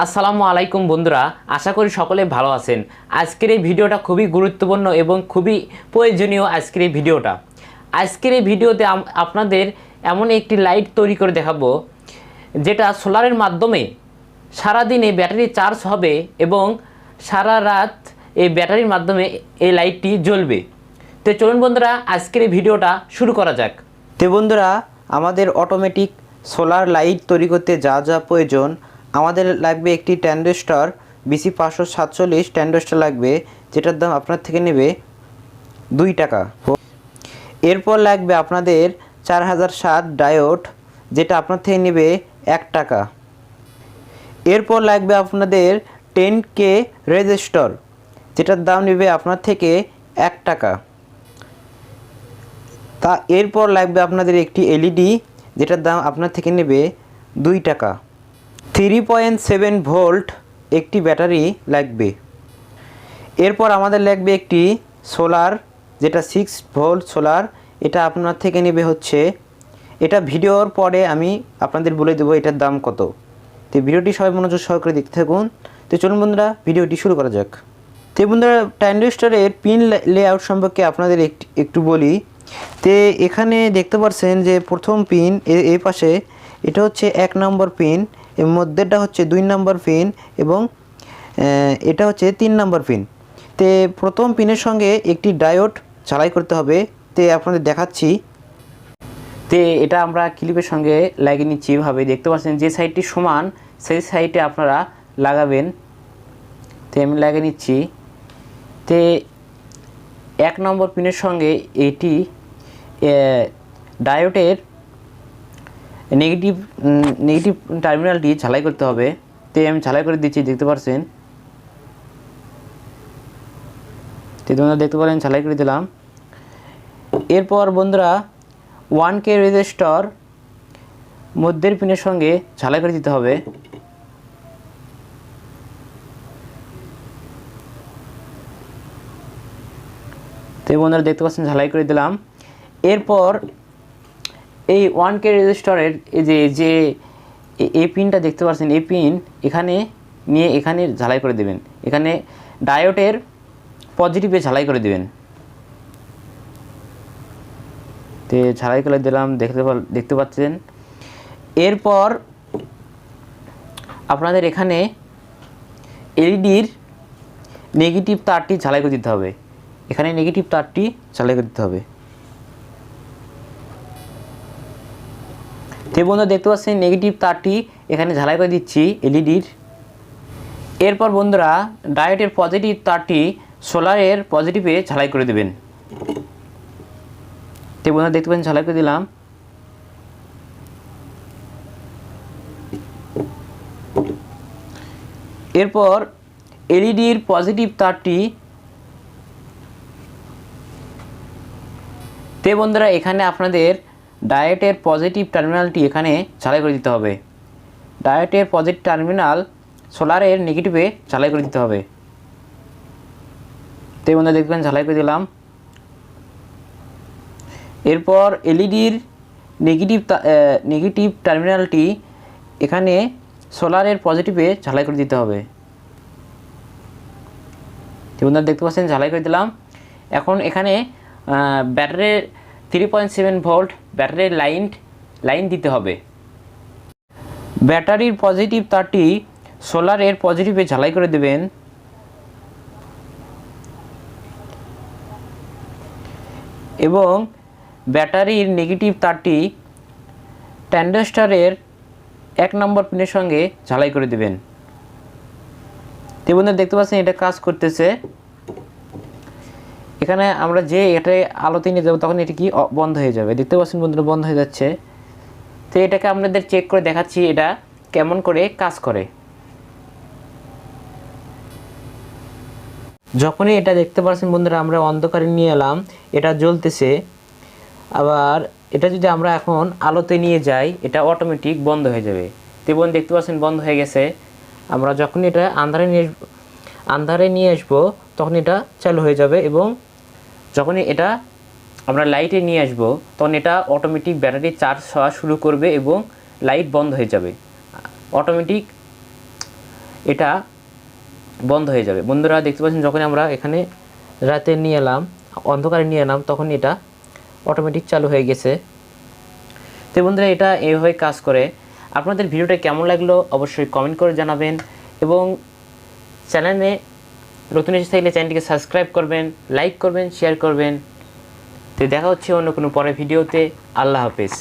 আসসালামু আলাইকুম বন্ধুরা, আশা করি সকলে ভালো আছেন। আজকের এই ভিডিওটা খুবই গুরুত্বপূর্ণ এবং খুবই প্রয়োজনীয়। আজকের এই ভিডিওতে আপনাদের এমন একটি লাইট তৈরি করে দেখাবো যেটা সোলারের মাধ্যমে সারাদিনে ব্যাটারি চার্জ হবে এবং সারা রাত এই ব্যাটারির মাধ্যমে এই লাইটটি জ্বলবে। তো চলুন বন্ধুরা, আজকের এই ভিডিওটা শুরু করা যাক। তো বন্ধুরা, আমাদের অটোমেটিক সোলার লাইট তৈরি করতে যা যা প্রয়োজন, আমাদের লাগবে একটি ট্যান্ডেস্টার BC547 ট্যান্ডেস্টার লাগবে, যেটার দাম আপনার থেকে নেবে 2 টাকা। এরপর লাগবে আপনাদের 4007 ডায়োড, যেটা আপনার থেকে নেবে 1 টাকা। এরপর লাগবে আপনাদের 10K রেজিস্টর, যেটার দাম নেবে আপনার থেকে 1 টাকা। এরপর লাগবে আপনাদের একটি এলইডি, যেটার দাম আপনার থেকে নেবে 2 টাকা। 3.7 ভোল্ট একটি ব্যাটারি লাগবে। এরপর আমাদের লাগবে একটি সোলার, যেটা 6 ভোল্ট সোলার, এটা আপনার থেকে নেবে হচ্ছে, এটা ভিডিওর পরে আমি আপনাদের বলে দেবো এটার দাম কত। তো ভিডিওটি সবাই মনোযোগ সহকারে দেখতে থাকুন। তো চলুন বন্ধুরা, ভিডিওটি শুরু করা যাক। তো বন্ধুরা, ট্যান্ডেস্টারের পিন লেআউট সম্পর্কে আপনাদের একটু বলি। তো এখানে দেখতে পাচ্ছেন যে প্রথম পিন এই পাশে এটা হচ্ছে 1 নম্বর পিন, এর মধ্যেটা হচ্ছে 2 নম্বর পিন এবং এটা হচ্ছে 3 নম্বর পিন। তো প্রথম পিনের সঙ্গে একটি ডায়োড ঝালাই করতে হবে। তো আপনাদের দেখাচ্ছি। তো এটা আমরা ক্লিপের সঙ্গে লাগিয়ে নিচ্ছি। এভাবে দেখতে পাচ্ছেন যে সাইডটি সমান সেই সাইডে আপনারা লাগাবেন। তো আমি লাগিয়ে নিচ্ছি। তো 1 নম্বর পিনের সঙ্গে এটি ডায়োডের নেগেটিভ টার্মিনালটি ঝালাই করতে হবে। তো আমি ঝালাই করে দিচ্ছি, দেখতে পাচ্ছেন। তো তোমরা দেখতে পারেন ঝালাই করে দিলাম। এরপর বন্ধুরা 1K রেজিস্টর মধ্যের পিনের সঙ্গে ঝালাই করে দিতে হবে। তো বন্ধুরা দেখতে পাচ্ছেন ঝালাই করে দিলাম। এরপর এই 1K রেজিস্টরের যে এই পিনটা দেখতে পাচ্ছেন, এই পিন এখানে নিয়ে এখানে ঝালাই করে দেবেন। এখানে ডায়োডের পজিটিভে ঝালাই করে দেবেন। তো ঝালাই করে দিলাম, দেখতে পাচ্ছেন। এরপর আপনাদের এখানে এলইডির নেগেটিভ তারটি ঝালাই করে দিতে হবে। এখানে নেগেটিভ তারটি ঝালাই করে দিতে হবে। তো বন্ধুরা দেখতে পাচ্ছেন নেগেটিভ তারটি এখানে ঝালাই করে দিচ্ছি এলইডির। এরপর বন্ধুরা ডায়োডের পজিটিভ তারটি সোলারের পজিটিভে ঝালাই করে দেবেন। তো বন্ধুরা দেখতে পাচ্ছেন ঝালাই করে দিলাম। এরপর এলইডির পজিটিভ তারটি, তো বন্ধুরা এখানে আপনাদের ডায়োডের পজিটিভ টার্মিনালটি এখানে ঝালাই করে দিতে হবে। ডায়োডের পজিটিভ টার্মিনাল সোলারের নেগেটিভে ঝালাই করে দিতে হবে। তো বন্ধুরা দেখবেন ঝালাই করে দিলাম। এরপর এলইডির নেগেটিভ টার্মিনালটি এখানে সোলারের পজিটিভে ঝালাই করে দিতে হবে। তো বন্ধুরা দেখতে পাচ্ছেন ঝালাই করে দিলাম। এখন এখানে ব্যাটারির 3.7 ভোল্ট ব্যাটারির লাইন দিতে হবে। ব্যাটারির পজিটিভ তারটি সোলারের পজিটিভে ঝালাই করে দেবেন এবং ব্যাটারির নেগেটিভ তারটি ট্যান্ডেস্টারের 1 নম্বর পিনের সঙ্গে ঝালাই করে দেবেন। তো বন্ধুরা দেখতে পাচ্ছেন এটা কাজ করতেছে। এখানে আমরা যে এটা আলোতে নিয়ে যাবো তখন এটি কি বন্ধ হয়ে যাবে। দেখতে পাচ্ছেন বন্ধুরা বন্ধ হয়ে যাচ্ছে। তো এটাকে আপনাদের চেক করে দেখাচ্ছি এটা কেমন করে কাজ করে। যখনই এটা দেখতে পাচ্ছেন বন্ধুরা আমরা অন্ধকারে নিয়ে এলাম, এটা জ্বলতেছে। আবার এটা যদি আমরা এখন আলোতে নিয়ে যাই এটা অটোমেটিক বন্ধ হয়ে যাবে। তো বন্ধুরা দেখতে পাচ্ছেন বন্ধ হয়ে গেছে। আমরা যখন এটা আন্ধারে নিয়ে আসবো তখন এটা চালু হয়ে যাবে এবং যখনই এটা আমরা লাইটে নিয়ে আসবো তখন এটা অটোমেটিক ব্যাটারি চার্জ হওয়া শুরু করবে এবং লাইট বন্ধ হয়ে যাবে। অটোমেটিক এটা বন্ধ হয়ে যাবে। বন্ধুরা দেখতে পাচ্ছেন যখন আমরা এখানে রাতে নিয়ে এলাম, অন্ধকারে নিয়ে এলাম, তখন এটা অটোমেটিক চালু হয়ে গেছে। তো বন্ধুরা এটা এইভাবে কাজ করে। আপনাদের ভিডিওটা কেমন লাগলো অবশ্যই কমেন্ট করে জানাবেন এবং চ্যানেলে নতুন এসে থাকলে চ্যানেলটিকে সাবস্ক্রাইব করবেন, লাইক করবেন, শেয়ার করবেন। তো দেখা হচ্ছে অন্য কোনো পরের ভিডিওতে। আল্লাহ হাফেজ।